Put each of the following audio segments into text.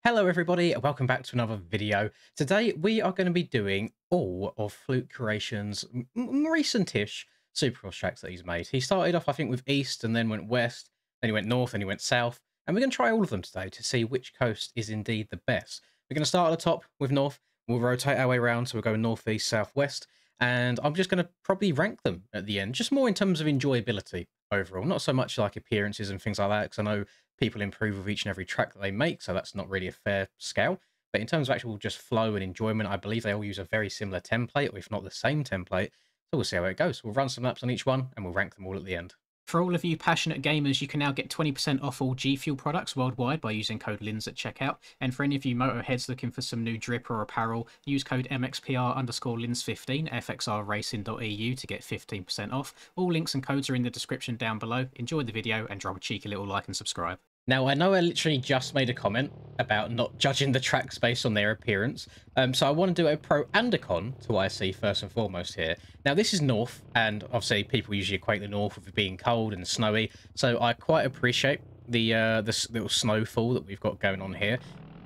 Hello everybody, and welcome back to another video. Today we are going to be doing all of Fluke Creations' recent-ish Supercross tracks that he's made. He started off, I think, with East, and then went West, then he went North, and he went South. And we're going to try all of them today to see which coast is indeed the best. We're going to start at the top with North. We'll rotate our way around, so we'll go Northeast, Southwest. And I'm just going to probably rank them at the end, just more in terms of enjoyability overall. Not so much like appearances and things like that, because I know people improve with each and every track that they make, so that's not really a fair scale. But in terms of actual just flow and enjoyment, I believe they all use a very similar template, or if not the same template. So we'll see how it goes. We'll run some laps on each one, and we'll rank them all at the end. For all of you passionate gamers, you can now get 20% off all G Fuel products worldwide by using code LINS at checkout. And for any of you motorheads looking for some new drip or apparel, use code MXPR_LINS15 fxrracing.eu to get 15% off. All links and codes are in the description down below. Enjoy the video and drop a cheeky little like and subscribe. Now, I know I literally just made a comment about not judging the tracks based on their appearance, so I want to do a pro and a con to what I see first and foremost here. Now, this is North, and obviously people usually equate the North with it being cold and snowy, so I quite appreciate the this little snowfall that we've got going on here.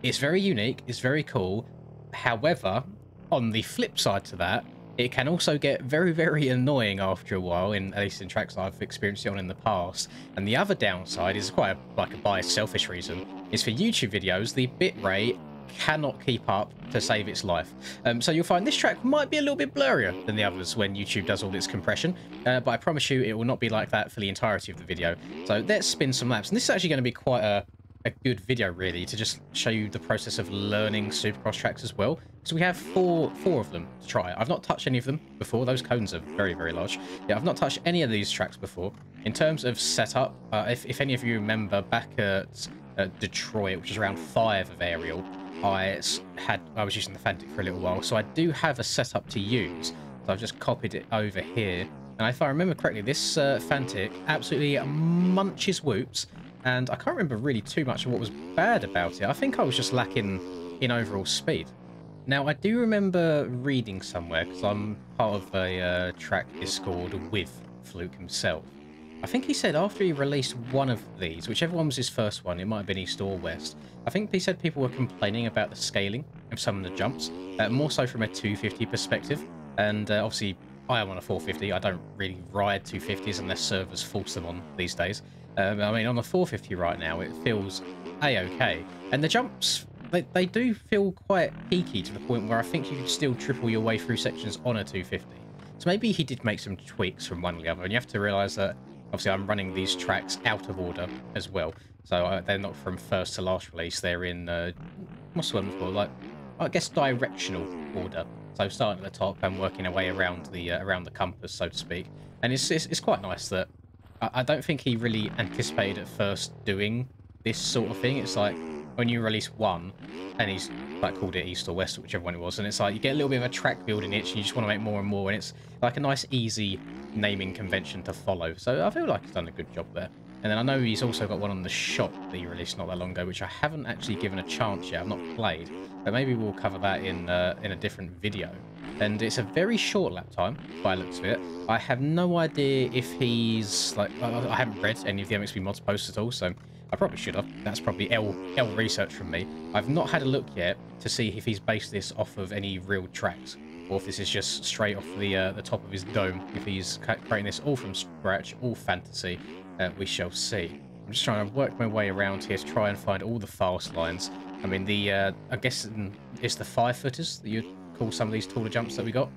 It's very unique, it's very cool. However, on the flip side to that, it can also get very, very annoying after a while, at least in tracks I've experienced it on in the past. And the other downside is quite like a biased, selfish reason, is for YouTube videos, the bitrate cannot keep up to save its life. So you'll find this track might be a little bit blurrier than the others when YouTube does all its compression, but I promise you it will not be like that for the entirety of the video. So let's spin some laps, and this is actually going to be quite a good video really to just show you the process of learning Supercross tracks as well. So we have four of them to try. I've not touched any of them before. Those cones are very, very large. Yeah, I've not touched any of these tracks before. In terms of setup, if any of you remember back at Detroit, which is round 5 of Aerial, I was using the Fantic for a little while, so I do have a setup to use. So I've just copied it over here, and if I remember correctly, this Fantic absolutely munches whoops. And I can't remember really too much of what was bad about it. I think I was just lacking in overall speed. Now, I do remember reading somewhere, because I'm part of a track Discord with Fluke himself. I think he said after he released one of these, whichever one was his first one, it might have been East or West, I think he said people were complaining about the scaling of some of the jumps, more so from a 250 perspective. And obviously, I am on a 450. I don't really ride 250s unless servers force them on these days. I mean, on the 450 right now, it feels a-okay. And the jumps, they do feel quite peaky to the point where I think you could still triple your way through sections on a 250. So maybe he did make some tweaks from one to the other. And you have to realise that, obviously, I'm running these tracks out of order as well. So they're not from first to last release. They're in, what's the one called? Like, I guess directional order. So starting at the top and working our way around the compass, so to speak. And it's quite nice that I don't think he really anticipated at first doing this sort of thing. It's like when you release one, and he's like called it East or West, or whichever one it was, and it's like you get a little bit of a track building itch, and you just want to make more and more, and it's like a nice, easy naming convention to follow. So I feel like he's done a good job there. And then I know he's also got one on the shop that he released not that long ago, which I haven't actually given a chance yet. I've not played, but maybe we'll cover that in a different video. And it's a very short lap time by the looks of it. I have no idea if he's like, I haven't read any of the MXP mods posts at all, so I probably should have. That's probably L research from me. I've not had a look yet to see if he's based this off of any real tracks, or if this is just straight off the top of his dome. If he's creating this all from scratch, all fantasy, we shall see. I'm just trying to work my way around here to try and find all the fast lines. I mean, I guess it's the 5-footers that you'd call some of these taller jumps that we got.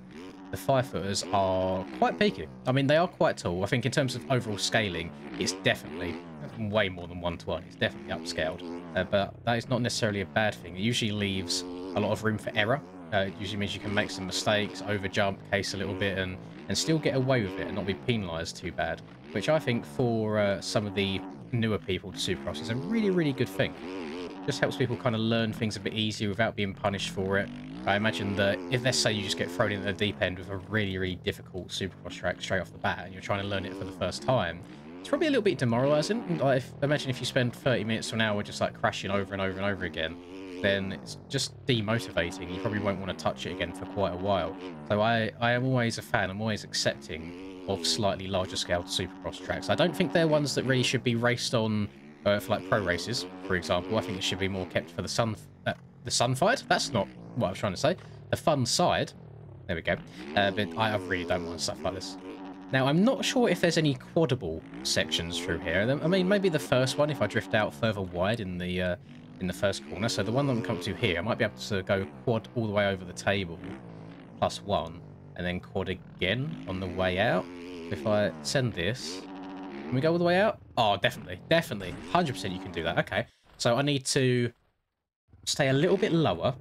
The 5-footers are quite peaky. I mean, they are quite tall. I think in terms of overall scaling, it's definitely way more than 1-to-1. It's definitely upscaled. But that is not necessarily a bad thing. It usually leaves a lot of room for error. It usually means you can make some mistakes, overjump, case a little bit, and still get away with it and not be penalised too bad. Which I think for some of the newer people to Supercross is a really, really good thing. Just helps people kind of learn things a bit easier without being punished for it. I imagine that if, let's say, you just get thrown into the deep end with a really, really difficult Supercross track straight off the bat and you're trying to learn it for the first time, it's probably a little bit demoralising. Like, imagine if you spend 30 minutes to an hour just like crashing over and over and over again, then it's just demotivating. You probably won't want to touch it again for quite a while. So I am always a fan. I'm always accepting of slightly larger scale Supercross tracks. I don't think they're ones that really should be raced on for like pro races, for example. I think it should be more kept for the the sun side. That's not what I was trying to say. The fun side. There we go. But I really don't want stuff like this. Now, I'm not sure if there's any quadable sections through here. I mean, maybe the first one, if I drift out further wide in the first corner. So the one that I'm coming to here, I might be able to go quad all the way over the table, +1, and then quad again on the way out. If I send this, can we go all the way out? Oh, definitely, definitely. 100% you can do that. Okay. So I need to stay a little bit lower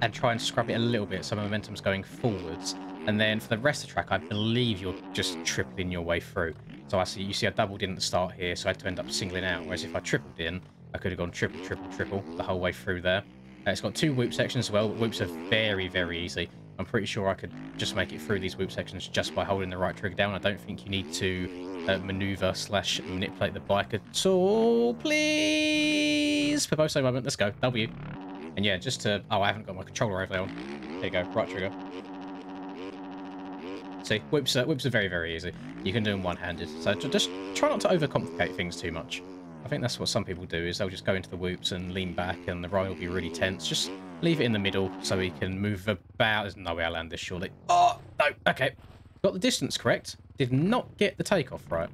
and try and scrub it a little bit so my momentum's going forwards. And then for the rest of the track, I believe you're just tripling your way through. So you see I doubled in at the start here, so I had to end up singling out. Whereas if I tripled in, I could have gone triple, triple, triple the whole way through there. It's got 2 whoop sections as well. Whoops are very, very easy. I'm pretty sure I could just make it through these whoop sections just by holding the right trigger down. I don't think you need to maneuver / manipulate the bike at all. Please! Poposo moment. Let's go. W. And yeah, just to... Oh, I haven't got my controller overlay on. There you go. Right trigger. See, whoops are very, very easy. You can do them one-handed. So just try not to overcomplicate things too much. I think that's what some people do, is they'll just go into the whoops and lean back and the ride will be really tense. Just leave it in the middle so he can move about. There's no way I'll land this, surely. Oh, no. Okay. Got the distance correct. Did not get the takeoff right.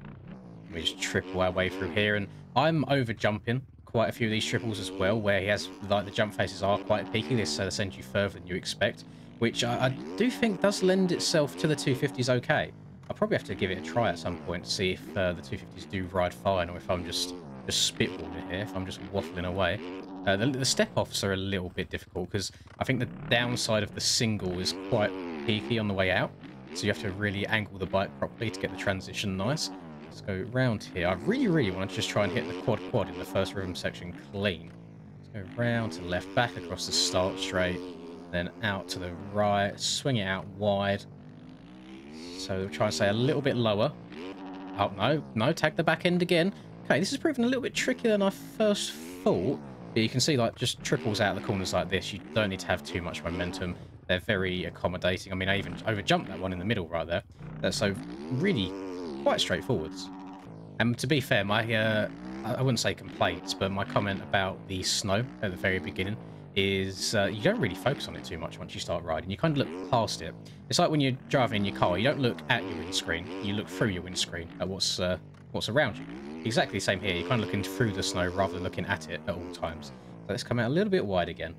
Let me just triple our way through here. And I'm over-jumping quite a few of these triples as well, where he has, like, the jump faces are quite peaky. This sends you further than you expect, which I do think does lend itself to the 250s okay. I'll probably have to give it a try at some point to see if the 250s do ride fine, or if I'm just spitballing here, if I'm just waffling away. The step-offs are a little bit difficult, because I think the downside of the single is quite peaky on the way out, so you have to really angle the bike properly to get the transition nice. Let's go round here. I really want to just try and hit the quad in the first rhythm section clean. Let's go round to the left, back across the start straight, then out to the right, swing it out wide. So we'll try and stay a little bit lower. Oh, no, tag the back end again. Okay, this is proving a little bit trickier than I first thought. But you can see, like, just triples out of the corners like this. You don't need to have too much momentum. They're very accommodating. I mean, I even overjumped that one in the middle right there. So really quite straightforwards. And to be fair, my I wouldn't say complaints, but my comment about the snow at the very beginning is you don't really focus on it too much once you start riding. You kind of look past it. It's like when you're driving in your car, you don't look at your windscreen, you look through your windscreen at what's around you. Exactly the same here. You're kind of looking through the snow rather than looking at it at all times. So let's come out a little bit wide again.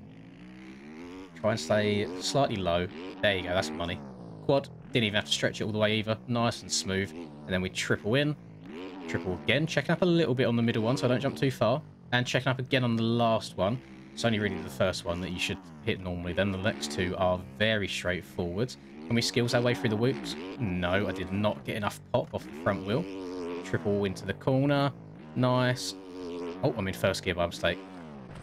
Try and stay slightly low. There you go, that's money. Quad, didn't even have to stretch it all the way either. Nice and smooth. And then we triple in. Triple again. Checking up a little bit on the middle one so I don't jump too far. And checking up again on the last one. It's only really the first one that you should hit normally. Then the next two are very straightforward. Can we skills our way through the whoops? No, I did not get enough pop off the front wheel. Triple into the corner. Nice. Oh, I'm in first gear by mistake.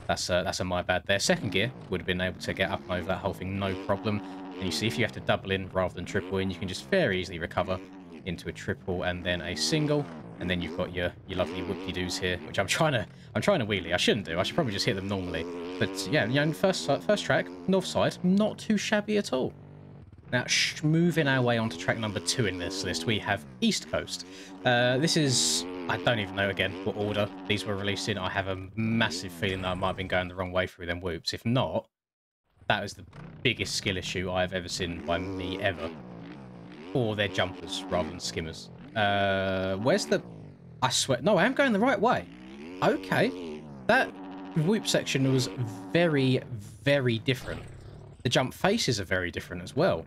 That's a my bad there. Second gear would have been able to get up and over that whole thing, no problem. And you see, if you have to double in rather than triple in, you can just very easily recover into a triple and then a single. And then you've got your lovely whoop-de-doos here, which I'm trying to wheelie. I shouldn't do. I should probably just hit them normally. But yeah, you know, first track, north side, not too shabby at all. Now, moving our way onto track number 2 in this list, we have East Coast. This is, I don't even know again what order these were released in. I have a massive feeling that I might have been going the wrong way through them whoops. If not, that is the biggest skill issue I've ever seen by me ever. Or they're jumpers rather than skimmers. Where's the... I swear... No, I am going the right way. Okay. That whoop section was very, very different. The jump faces are very different as well.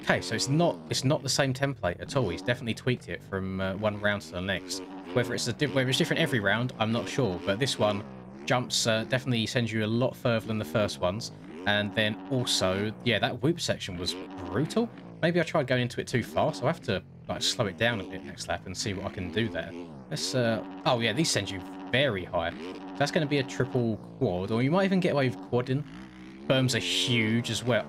Okay, so it's not the same template at all. He's definitely tweaked it from one round to the next. Whether it's different every round, I'm not sure. But this one, jumps definitely sends you a lot further than the first ones. And then also, yeah, that whoop section was brutal. Maybe I tried going into it too fast. So I have to like slow it down a bit next lap and see what I can do there. Let's. Oh yeah, these send you very high. That's going to be a triple quad, or you might even get away with quadding. Berms are huge as well.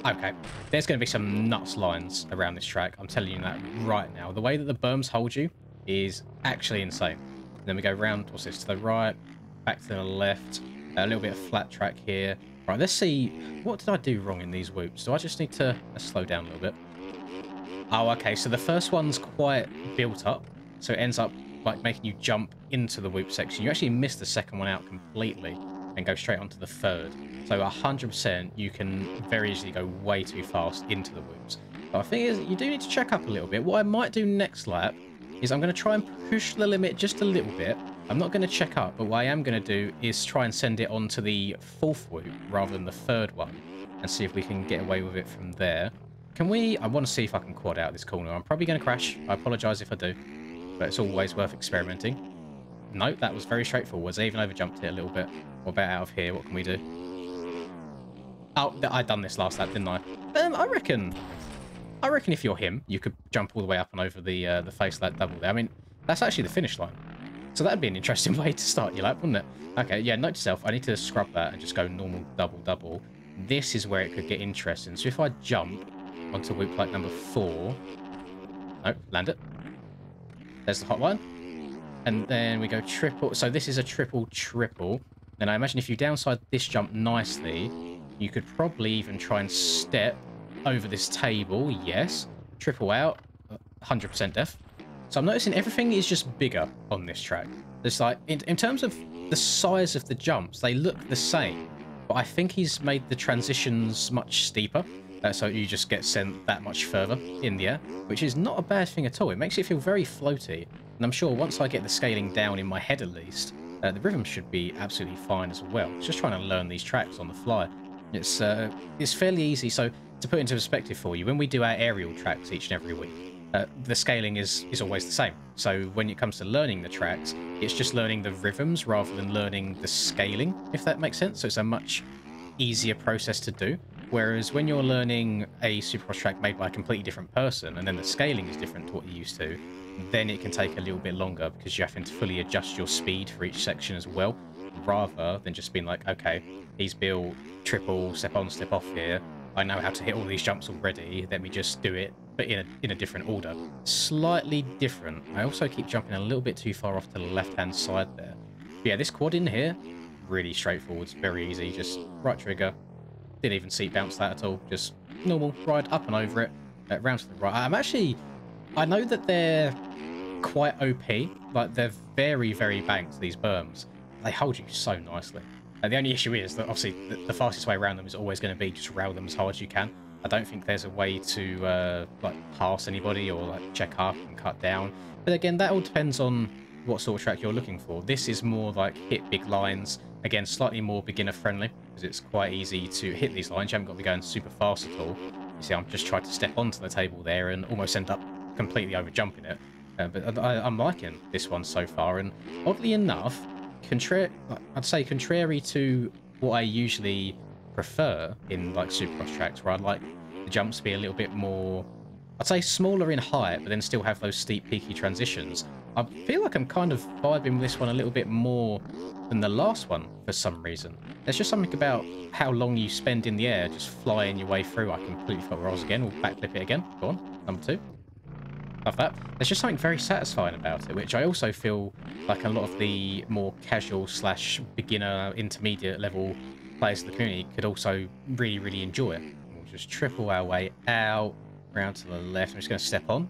Okay, there's going to be some nuts lines around this track. I'm telling you that right now. The way that the berms hold you is actually insane. And then we go round, what's this, to the right, back to the left, a little bit of flat track here. Right, let's see, what did I do wrong in these whoops? Do I just need to slow down a little bit? Oh, okay, so the first one's quite built up, so it ends up like making you jump into the whoop section. You actually missed the second one out completely. and go straight onto the third. So 100% you can very easily go way too fast into the whoops. But I think you do need to check up a little bit. What I might do next lap is I'm going to try and push the limit just a little bit. I'm not going to check up, but what I am going to do is try and send it on to the fourth whoop rather than the third one and see if we can get away with it from there. Can we... I want to see if I can quad out this corner. I'm probably going to crash. I apologise if I do, but it's always worth experimenting. No, that was very straightforward. I even overjumped it a little bit. What about out of here? What can we do? Oh, I done this last lap, didn't I? I reckon if you're him, you could jump all the way up and over the face of that double there. I mean, that's actually the finish line. So that'd be an interesting way to start your lap, wouldn't it? Okay, yeah, note to self, I need to scrub that and just go normal double. This is where it could get interesting. So if I jump onto whoop like number 4... Nope, land it. There's the hot line. And then we go triple. So this is a triple. And I imagine if you downside this jump nicely, you could probably even try and step over this table. Yes. Triple out. 100% def. So I'm noticing everything is just bigger on this track. It's like, in terms of the size of the jumps, they look the same. But I think he's made the transitions much steeper. So you just get sent that much further in the air, which is not a bad thing at all. It makes it feel very floaty. And I'm sure once I get the scaling down in my head at least, the rhythm should be absolutely fine as well. It's just trying to learn these tracks on the fly. It's fairly easy. So to put into perspective for you, when we do our aerial tracks each and every week, the scaling is always the same. So when it comes to learning the tracks, it's just learning the rhythms rather than learning the scaling, if that makes sense. So it's a much easier process to do. Whereas when you're learning a Supercross track made by a completely different person, and then the scaling is different to what you're used to, then it can take a little bit longer because you're having to fully adjust your speed for each section as well, rather than just being like, okay, he's built triple, step on, step off here. I know how to hit all these jumps already. Let me just do it, but in a different order. Slightly different. I also keep jumping a little bit too far off to the left-hand side there. But yeah, this quad in here, really straightforward. It's very easy. Just right trigger. Didn't even seat bounce that at all. Just normal ride up and over it. Round to the right. I know that they're quite OP. Like, they're very, very banked, these berms. They hold you so nicely. The only issue is that, obviously, the fastest way around them is always going to be just rail them as hard as you can. I don't think there's a way to, like, pass anybody or, like, check up and cut down. But again, that all depends on what sort of track you're looking for. This is more like hit big lines. Again, slightly more beginner friendly because it's quite easy to hit these lines. You haven't got to be going super fast at all. You see, I'm just trying to step onto the table there and almost end up completely over jumping it. But I'm liking this one so far. And oddly enough, I'd say contrary to what I usually prefer in like Supercross tracks, where I'd like the jumps to be a little bit more, I'd say smaller in height, but then still have those steep, peaky transitions. I feel like I'm kind of vibing with this one a little bit more than the last one for some reason. There's just something about how long you spend in the air just flying your way through. I completely forgot where I was again. We'll backflip it again. Go on. Number 2. Love that. There's just something very satisfying about it, which I also feel like a lot of the more casual / beginner, intermediate level players of the community could also really, really enjoy it. We'll just triple our way out, round to the left. I'm just going to step on.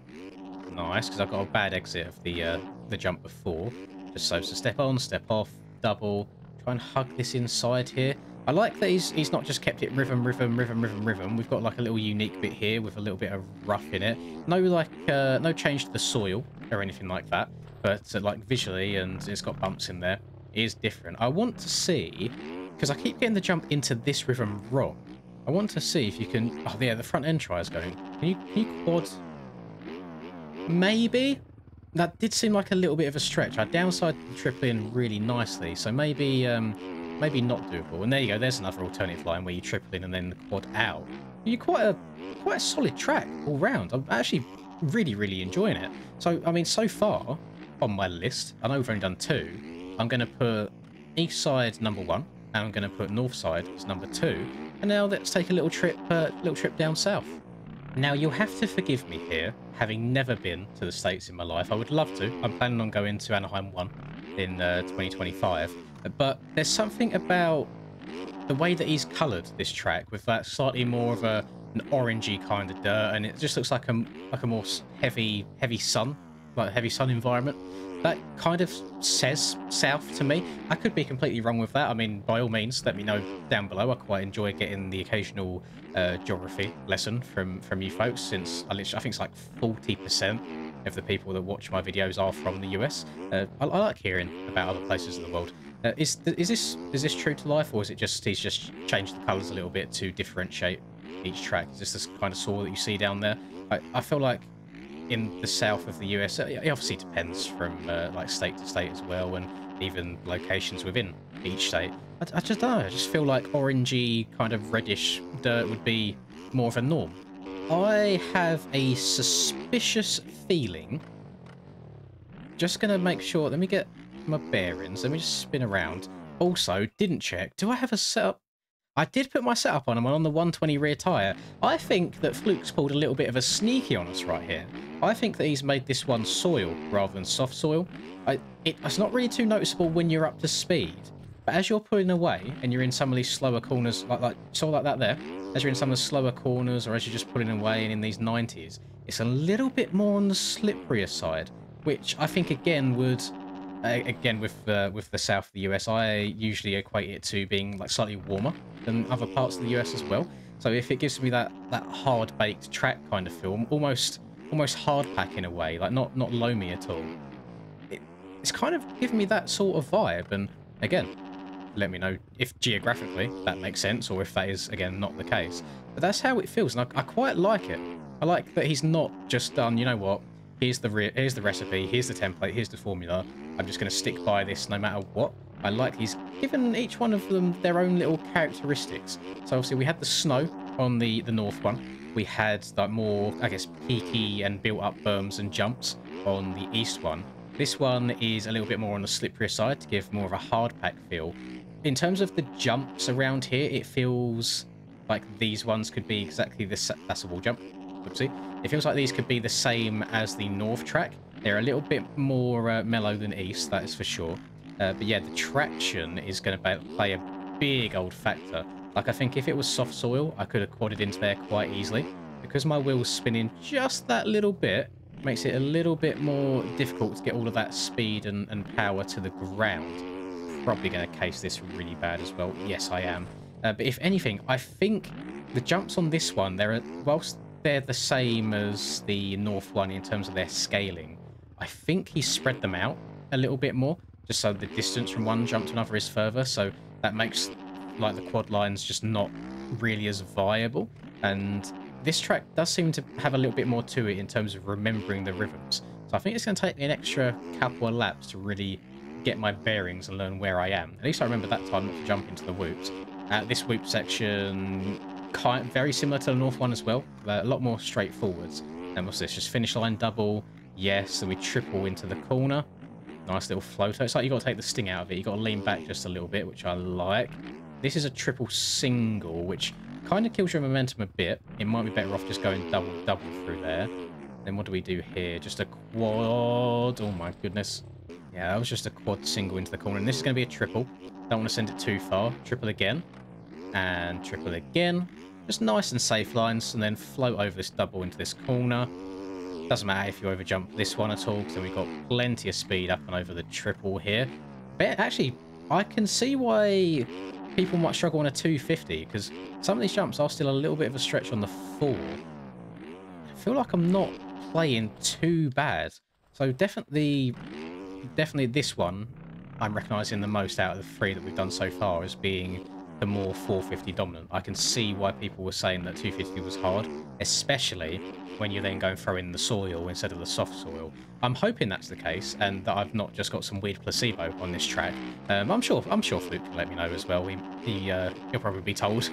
Nice, because I've got a bad exit of the jump before. Just so to step on, step off, double. Try and hug this inside here. I like that he's not just kept it rhythm. We've got like a little unique bit here with a little bit of rough in it. No change to the soil or anything like that. But like visually, and it's got bumps in there, it is different. I want to see, because I keep getting the jump into this rhythm wrong. I want to see if you can. Oh yeah, the front end try is going. Can you quad? Maybe. That did seem like a little bit of a stretch. I downside the triple in really nicely, so maybe not doable. And there you go. There's another alternative line where you triple in and then the quad out. You're quite a solid track all round. I'm actually really, really enjoying it. So I mean, so far on my list, I know we've only done 2. I'm going to put east side number 1, and I'm going to put north side as number 2. And now let's take a little trip down south. Now, you'll have to forgive me here, having never been to the States in my life. I would love to. I'm planning on going to Anaheim 1 in 2025. But there's something about the way that he's coloured this track with that slightly more of an orangey kind of dirt, and it just looks like a more heavy sun, like a heavy sun environment. that kind of says south to me. I could be completely wrong with that. I mean, by all means, let me know down below. I quite enjoy getting the occasional geography lesson from you folks, since I think it's like 40% of the people that watch my videos are from the US. I like hearing about other places of the world. Is this true to life, or is it just he's just changed the colours a little bit to differentiate each track? Is this kind of soil that you see down there? I feel like in the south of the US, it obviously depends from like state to state as well, and even locations within each state. I just don't know. I just feel like orangey, kind of reddish dirt would be more of a norm. I have a suspicious feeling. Just gonna make sure. Let me get my bearings. Let me just spin around. Also, didn't check. Do I have a setup? I did put my setup on. I'm on the 120 rear tyre. I think that Fluke's pulled a little bit of a sneaky on us right here. I think that he's made this one soil rather than soft soil. It's not really too noticeable when you're up to speed, but as you're pulling away and you're in some of these slower corners, like that there, as you're in some of the slower corners, or as you're just pulling away and in these 90s, it's a little bit more on the slipperier side, which I think again would, with the south of the US, I usually equate it to being like slightly warmer than other parts of the US as well. So if it gives me that hard baked track kind of feel, almost hard pack in a way, like not loamy at all. It's kind of giving me that sort of vibe. And again, let me know if geographically that makes sense, or if that is again not the case. But that's how it feels, and I quite like it. I like that he's not just done, you know what, here's the recipe, here's the template, here's the formula, I'm just going to stick by this no matter what. I like he's given each one of them their own little characteristics. So obviously we had the snow on the north one. We had like more, I guess, peaky and built up berms and jumps on the east one. This one is a little bit more on the slipperier side to give more of a hard pack feel. In terms of the jumps around here, it feels like these ones could be exactly this. That's a wall jump. Oopsie. It feels like these could be the same as the north track. They're a little bit more mellow than east, that is for sure. But yeah, the traction is going to play a big old factor. Like, I think if it was soft soil, I could have quadded into there quite easily. Because my wheel's spinning just that little bit, makes it a little bit more difficult to get all of that speed and power to the ground. Probably going to case this really bad as well. Yes, I am. But if anything, I think the jumps on this one, whilst they're the same as the north one in terms of their scaling, I think he spread them out a little bit more, just so the distance from one jump to another is further. So that makes like the quad lines just not really as viable. And this track does seem to have a little bit more to it in terms of remembering the rhythms. So I think it's going to take me an extra couple of laps to really get my bearings and learn where I am. At least I remember that time not to jump into the whoops. This whoop section, very similar to the north one as well, a lot more straightforwards. And what's this? Just finish line double. Yes, and we triple into the corner. Nice little floater. It's like you got to take the sting out of it. You got to lean back just a little bit, which I like. This is a triple single, which kind of kills your momentum a bit. It might be better off just going double through there. Then what do we do here? Just a quad. Oh my goodness. Yeah, that was just a quad single into the corner. And this is going to be a triple. Don't want to send it too far. Triple again. And triple again. Just nice and safe lines. And then float over this double into this corner. Doesn't matter if you overjump this one at all, because then we've got plenty of speed up and over the triple here. But actually, I can see why people might struggle on a 250, because some of these jumps are still a little bit of a stretch on the 4. I feel like I'm not playing too bad. So definitely this one I'm recognising the most out of the 3 that we've done so far as being the more 450 dominant. I can see why people were saying that 250 was hard, especially when you then go and throw in the soil instead of the soft soil. I'm hoping that's the case, and that I've not just got some weird placebo on this track. I'm sure Fluke can let me know as well. He'll probably be told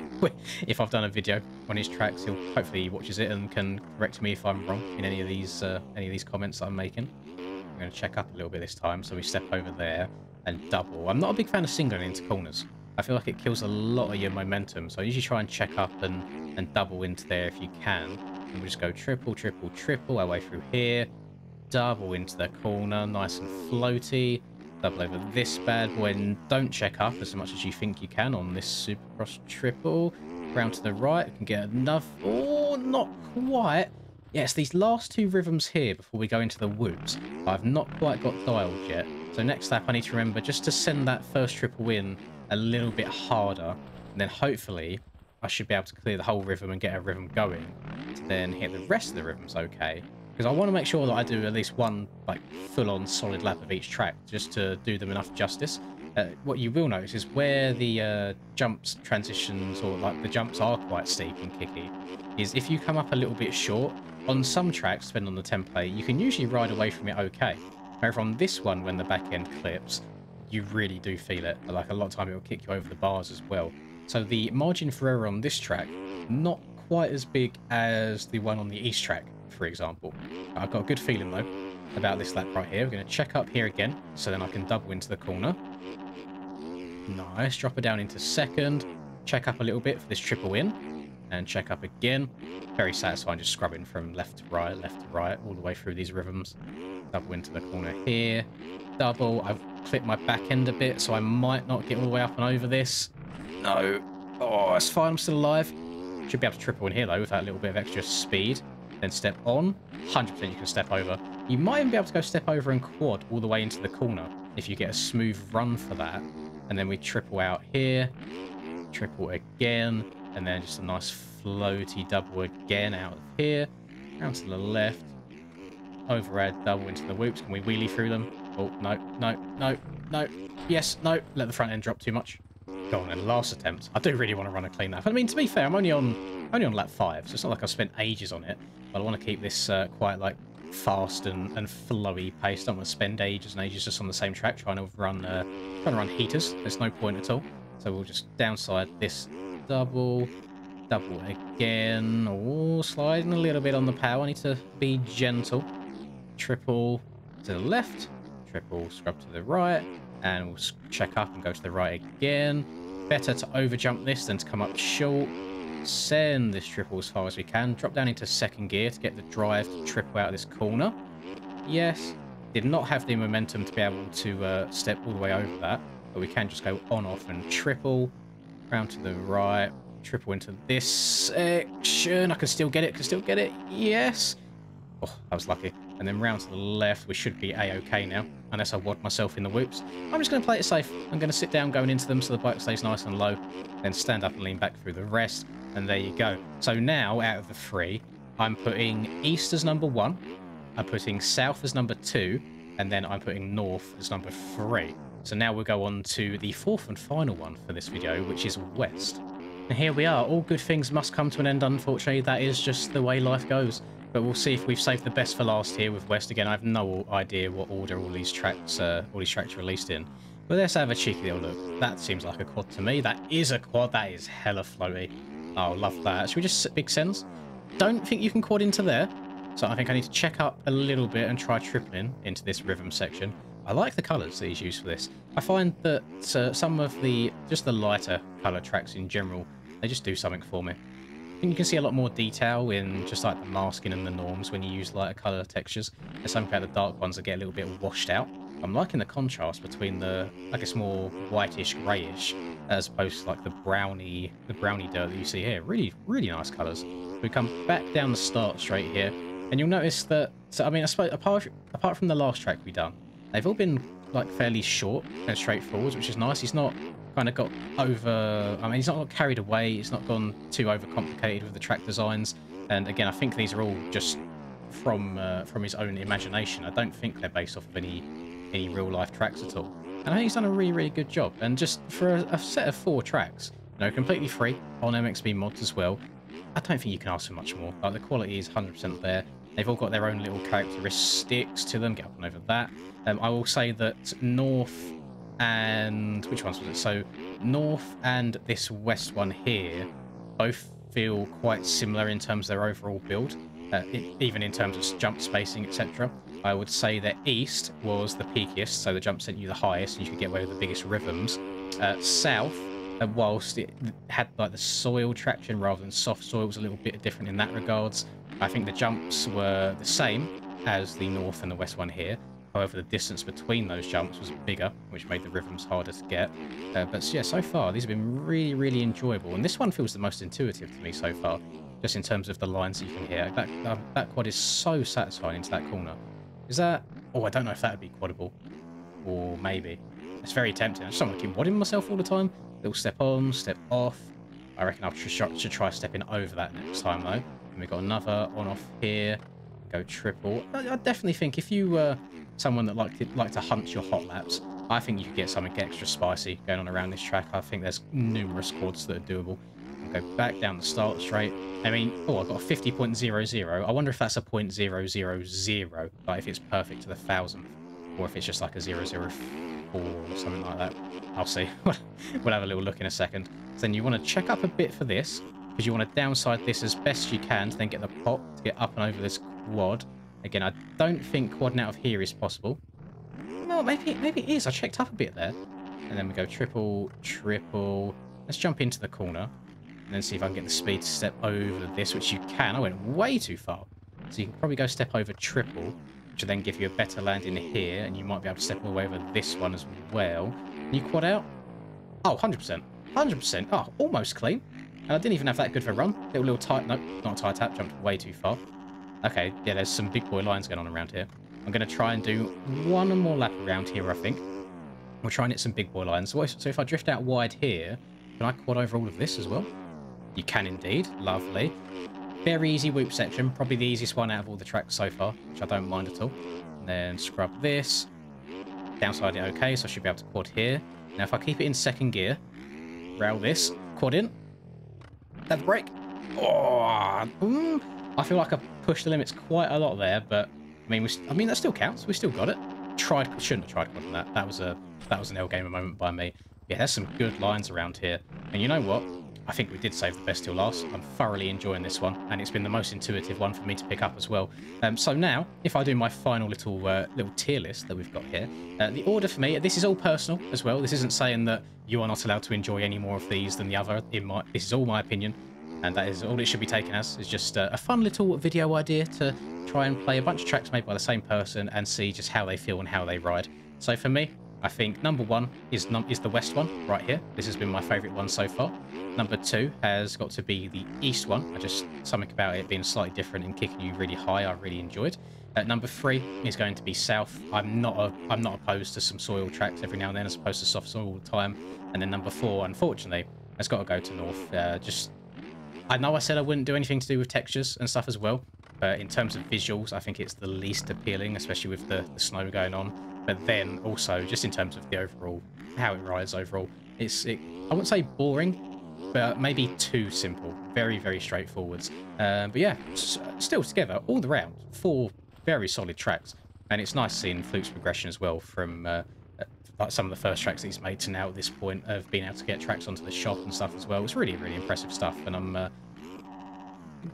if I've done a video on his tracks. Hopefully he watches it and can correct me if I'm wrong in any of these comments that I'm making. I'm going to check up a little bit this time, so we step over there and double. I'm not a big fan of singling into corners. I feel like it kills a lot of your momentum, so I usually try and check up and double into there if you can. And we just go triple, triple, triple our way through here. Double into the corner, nice and floaty. Double over this bad boy, and don't check up as much as you think you can on this Supercross triple. Round to the right, can get enough. Oh, not quite. Yes, these last two rhythms here before we go into the whoops, I've not quite got dialed yet. So next up, I need to remember just to send that first triple in a little bit harder, and then hopefully I should be able to clear the whole rhythm and get a rhythm going, to then hit the rest of the rhythms okay. Because I want to make sure that I do at least one like full-on solid lap of each track, just to do them enough justice. What you will notice is where the jumps transitions, or like the jumps are quite steep and kicky, is if you come up a little bit short, on some tracks, depending on the template, you can usually ride away from it okay. However, on this one, when the back end clips, you really do feel it. Like a lot of time, it will kick you over the bars as well. So the margin for error on this track, not quite as big as the one on the east track, for example. I've got a good feeling though about this lap right here. We're going to check up here again, so then I can double into the corner. Nice. Drop her down into second. Check up a little bit for this triple in. And check up again. Very satisfying, just scrubbing from left to right, all the way through these rhythms. Double into the corner here. Double. I've clipped my back end a bit, so I might not get all the way up and over this. No. Oh, it's fine. I'm still alive. Should be able to triple in here, though, with that little bit of extra speed. Then step on. 100% you can step over. You might even be able to go step over and quad all the way into the corner if you get a smooth run for that. And then we triple out here. Triple again. And then just a nice floaty double again out of here. Round to the left. Overhead double into the whoops. Can we wheelie through them? Oh, no, no, no, no. Yes, no. Let the front end drop too much. Go on then, last attempt. I do really want to run a clean lap. I mean, to be fair, I'm only on lap 5, so it's not like I've spent ages on it. But I want to keep this quite like fast and flowy pace. Don't want to spend ages and ages just on the same track trying to run heaters. There's no point at all. So we'll just downside this double again. Oh, sliding a little bit on the power. I need to be gentle. Triple to the left, triple scrub to the right, and we'll check up and go to the right again. Better to overjump this than to come up short. Send this triple as far as we can. Drop down into second gear to get the drive to triple out of this corner. Yes, did not have the momentum to be able to step all the way over that, but we can just go on, off, and triple. Round to the right, triple into this section. I can still get it, yes. Oh, that was lucky. And then round to the left, we should be A-okay now, unless I wad myself in the whoops. I'm just going to play it safe. I'm going to sit down going into them so the bike stays nice and low, then stand up and lean back through the rest, and there you go. So now, out of the 3, I'm putting east as number 1, I'm putting south as number 2, and then I'm putting north as number 3. So now we'll go on to the 4th and final one for this video, which is west. And here we are. All good things must come to an end, unfortunately. That is just the way life goes. But we'll see if we've saved the best for last here with west. Again, I have no idea what order all these tracks are released in. But let's have a cheeky little look. That seems like a quad to me. That is a quad. That is hella floaty. Oh, love that. Should we just big sends? Don't think you can quad into there. So I think I need to check up a little bit and try tripling into this rhythm section. I like the colours that he's used for this. I find that some of just the lighter colour tracks in general, they just do something for me. I think you can see a lot more detail in just like the masking and the norms when you use lighter colour textures. There's something about the dark ones that get a little bit washed out. I'm liking the contrast between the, I guess, more whitish, greyish, as opposed to like the browny dirt that you see here. Really, really nice colours. We come back down the start straight here, and you'll notice that, so I mean, I suppose apart from the last track we done, they've all been like fairly short and straightforward, which is nice. He's not kind of got over, I mean, he's not got carried away. He's not gone too overcomplicated with the track designs. And again, I think these are all just from his own imagination. I don't think they're based off of any real life tracks at all. And I think he's done a really, really good job. And just for a set of 4 tracks, you know, completely free on MXB mods as well, I don't think you can ask for much more. Like, the quality is 100% there. They've all got their own little characteristics to them. Get up and over that. I will say that North and... which ones was it? So North and this West one here both feel quite similar in terms of their overall build, even in terms of jump spacing, etc. I would say that East was the peakiest, so the jump sent you the highest and you could get away with the biggest rhythms. South, whilst it had like the soil traction rather than soft soil, was a little bit different in that regards. I think the jumps were the same as the North and the West one here. However, the distance between those jumps was bigger, which made the rhythms harder to get. But yeah, so far, these have been really, really enjoyable. And this one feels the most intuitive to me so far. just in terms of the lines that you can hear. That quad is so satisfying into that corner. Is that... Oh, I don't know if that would be quadable. Or maybe. It's very tempting. I just don't want to keep wadding myself all the time. Little step on, step off. I reckon I should try stepping over that next time, though. And we've got another on-off here. Go triple. I definitely think if you were someone that like to hunt your hot laps, I think you could get something extra spicy going on around this track. I think there's numerous quads that are doable. I'll go back down the start straight. I mean, oh, I've got a 50.00. I wonder if that's a 0.000, like if it's perfect to the 1000th, or if it's just like a 0.04 or something like that. I'll see. We'll have a little look in a second. So then you want to check up a bit for this, because you want to downside this as best you can to then get the pop to get up and over this quad. Again, I don't think quadding out of here is possible. No, maybe it is. I checked up a bit there. And then we go triple, triple. Let's jump into the corner and then see if I can get the speed to step over this, which you can. I went way too far. So you can probably go step over triple, which will then give you a better landing here, and you might be able to step all the way over this one as well. Can you quad out? Oh, 100%. 100%. Oh, almost clean. And I didn't even have that good of a run. Little tight... Nope, not a tight tap. Jumped way too far. Okay, yeah, there's some big boy lines going on around here. I'm going to try and do one more lap around here, I think. We'll try and hit some big boy lines. So if I drift out wide here, can I quad over all of this as well? You can indeed. Lovely. Very easy whoop section. Probably the easiest one out of all the tracks so far, which I don't mind at all. And then scrub this. Downside it okay, so I should be able to quad here. Now if I keep it in second gear, rail this, quad in. That brake. Oh, I feel like I pushed the limits quite a lot there, but I mean that still counts. We still got it. Shouldn't have tried quadding that. That was an L gamer moment by me. Yeah, there's some good lines around here. And you know what? I think we did save the best till last. I'm thoroughly enjoying this one, and it's been the most intuitive one for me to pick up as well. So now, if I do my final little tier list that we've got here, the order for me, this is all personal as well. This isn't saying that you are not allowed to enjoy any more of these than the other. This is all my opinion, and that is all it should be taken as. It's just a fun little video idea to try and play a bunch of tracks made by the same person and see just how they feel and how they ride. So for me, I think number one is the west one right here. This has been my favourite one so far. Number two has got to be the east one. Something about it being slightly different and kicking you really high, I really enjoyed. Number three is going to be south. I'm not opposed to some soil tracks every now and then, as opposed to soft soil all the time. And then number four, unfortunately, has got to go to north. I know I said I wouldn't do anything to do with textures and stuff as well, but in terms of visuals, I think it's the least appealing, especially with the snow going on. But then also, just in terms of the overall, how it rides overall, I wouldn't say boring, but maybe too simple. Very, very straightforward. But yeah, still together, all around, 4 very solid tracks. And it's nice seeing Fluke's progression as well from like some of the first tracks that he's made to now at this point of being able to get tracks onto the shop and stuff as well. It's really, really impressive stuff, and I'm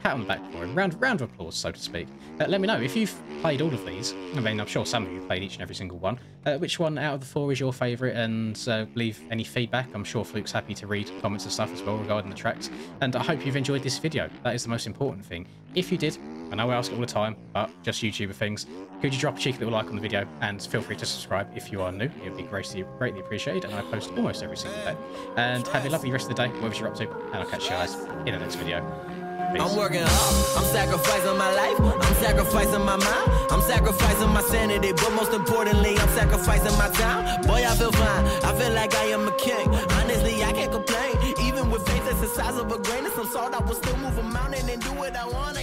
pat on the back for him. Round of applause, so to speak. Let me know if you've played all of these. I mean, I'm sure some of you played each and every single one. Which one out of the 4 is your favourite, and leave any feedback. I'm sure Fluke's happy to read comments and stuff as well regarding the tracks. And I hope you've enjoyed this video. That is the most important thing. If you did, I know I ask it all the time, but just YouTuber things, could you drop a cheeky little like on the video, and feel free to subscribe if you are new. It would be greatly appreciated, and I post almost every single day. And have a lovely rest of the day, whatever you're up to, and I'll catch you guys in the next video. Peace. I'm working hard, I'm sacrificing my life, I'm sacrificing my mind, I'm sacrificing my sanity, but most importantly, I'm sacrificing my time. Boy, I feel fine, I feel like I am a king. Honestly, I can't complain, even with faith that's the size of a grain of some salt, I will still move a mountain and do what I want.